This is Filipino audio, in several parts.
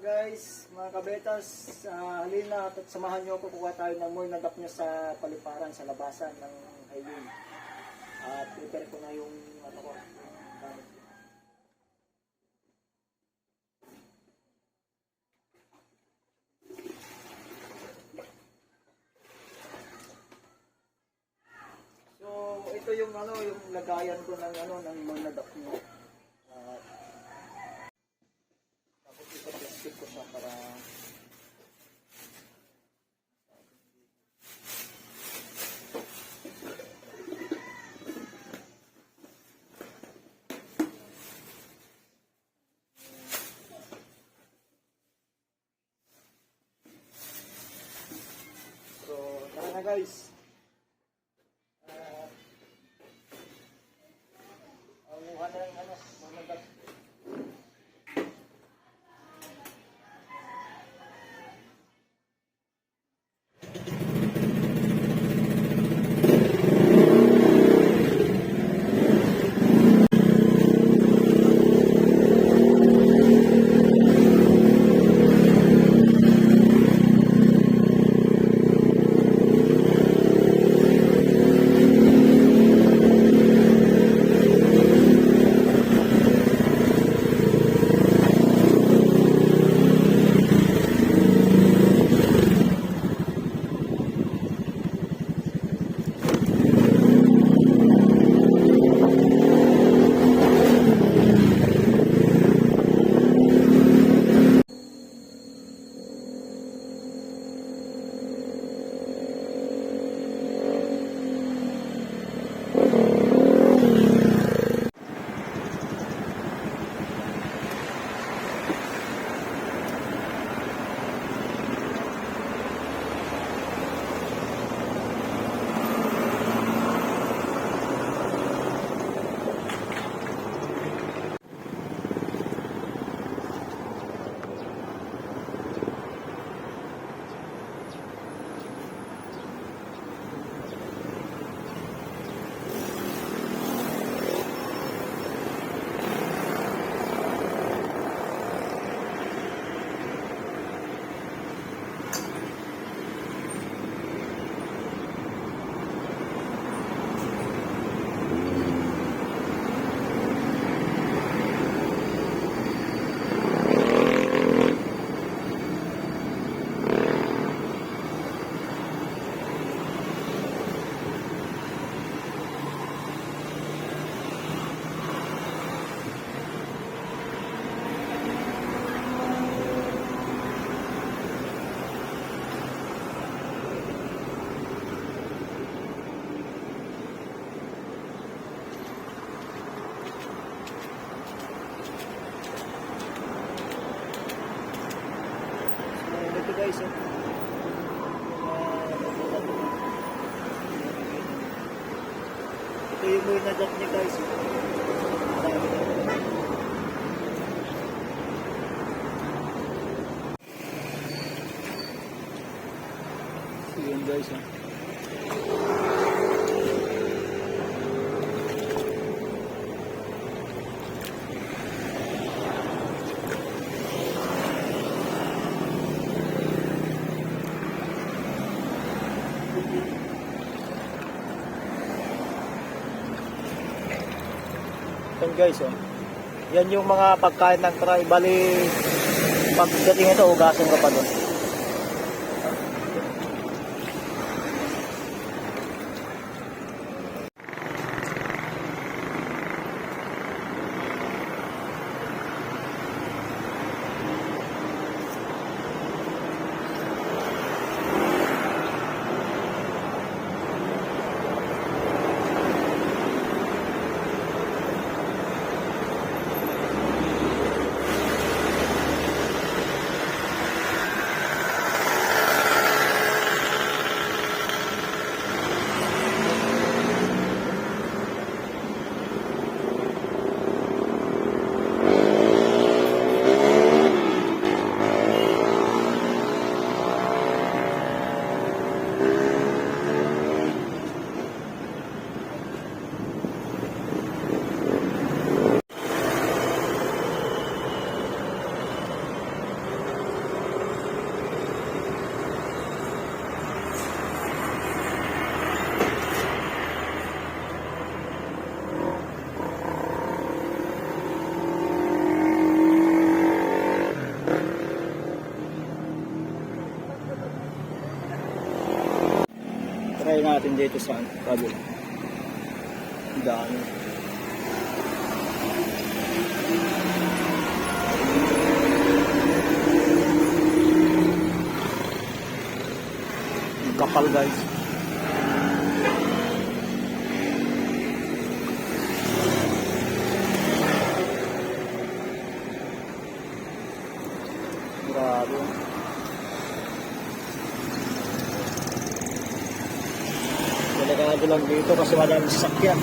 Guys, mga kabetas, halina at samahan nyo ako, kuha tayo ng more nadap nyo sa paliparan, sa labasan ng highway. At prepare ko na yung ano ko, gamit. So, ito yung ano, yung lagayan ko ng ano, ng more nadap nyo. Tapos ipaplastic ko siya para tara na guys. Ang mukha na yung ano, mga nadap. Ito guys, ito yung more nadap niya guys. So yun guys, yan guys, yan yung mga pagkain ng try. Bali, pagdating ito, ugasan ka pa doon. natin dito sa kabila. Ang dami. Ang kapal guys. Grabe. Delikado lang dito kasi maraming sasakyan.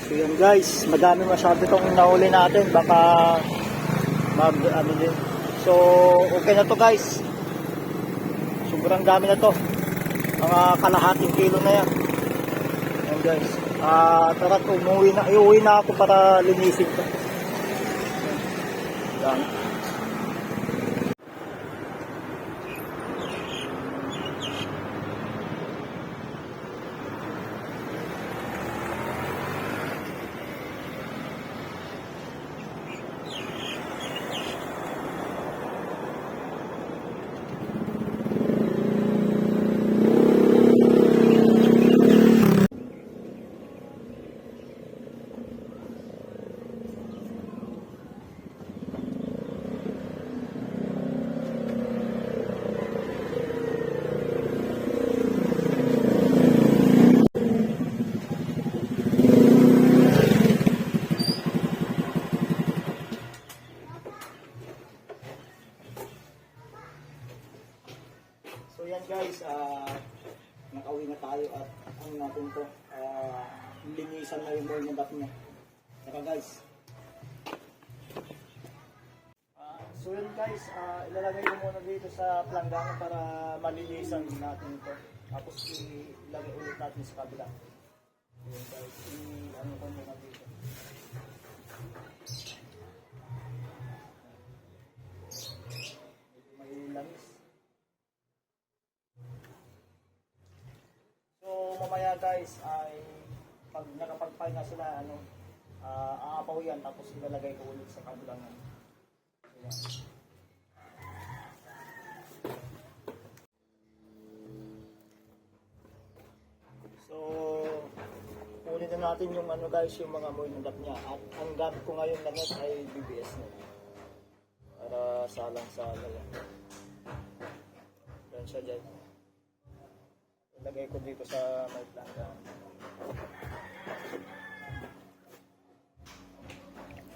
So yun guys, madami masyado itong nahuli natin, baka mag ano din. So okay na to guys, sobrang dami na to, mga kalahating kilo na yan. Ayan guys, tara iuwi na ako para linisin to. Ayan. So yan guys, nakauwi na tayo at ano natin to, linisan na yung burn up niya. Saka guys, so yun guys, ilalagay ko muna dito sa planggana para malinisan natin ito. Tapos ilagay ulit natin sa kabila. Yun guys, ano ko muna dito. mamaya guys ay pag nakapagpahinga sila, aapaw yan tapos ilalagay ko ulit sa kabilangan. Ayan. So, kunin na natin yung guys, yung mga moy ng dap niya. At ang gamit ko ngayon na net ay BBS net. Para salang-salang yan. Yan siya dyan. Ilagay ko dito sa may planta.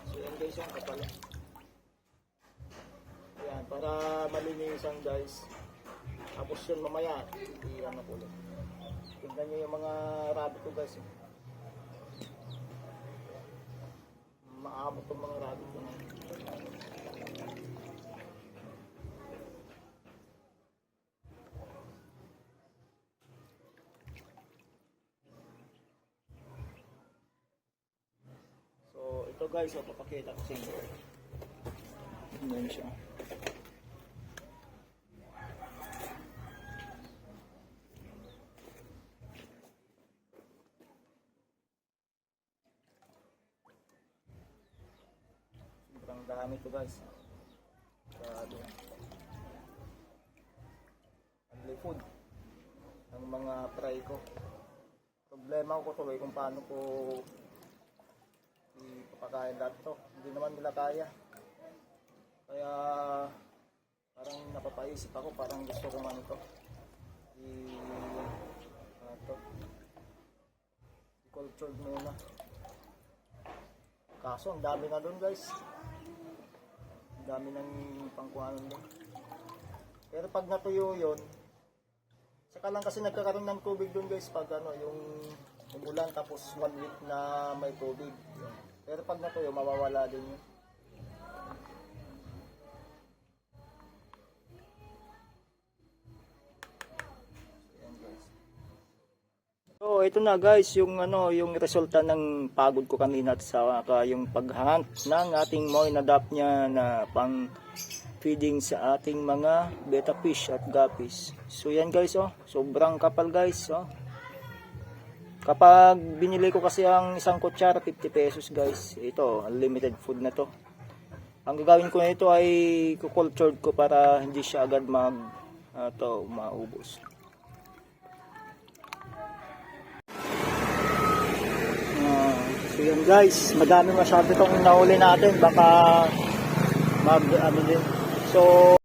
So yan guys yung kapal. Yan, para malinisan guys. Tapos yun mamaya, iyan na ulit. Tingnan nyo yung mga rabbit ko guys. Maabot yung mga rabbit ko. So ito guys, papakita ko sa inyo. Yan siya. Sobrang dami ito guys. Grabe. Ang food ng mga fry ko. Problema ko tuloy kung paano ko ipapakain lahat ito. Hindi naman nila kaya. Kaya parang napapaisip ako, parang gusto ko man ito. I-cultured muna. Kaso ang dami na doon guys. Ang dami ng pangkuhanan doon. Pero pag natuyo yun, saka lang kasi nagkakaroon ng tubig doon guys pag yung umulan tapos 1 week na may tubig. Pero pag natuyo, mawawala din yun. So ito na guys yung yung resulta ng pagod ko kanina at saka yung paghunt ng ating moy na dap niya na pang feeding sa ating mga betta fish at guppies. So yan guys sobrang kapal guys Kapag binili ko kasi ang isang kutsara 50 pesos guys. Ito unlimited food na to. Ang gagawin ko na ito ay kukultured ko para hindi siya agad maubos. So yun guys, madami masyado itong nahuli natin, baka din. So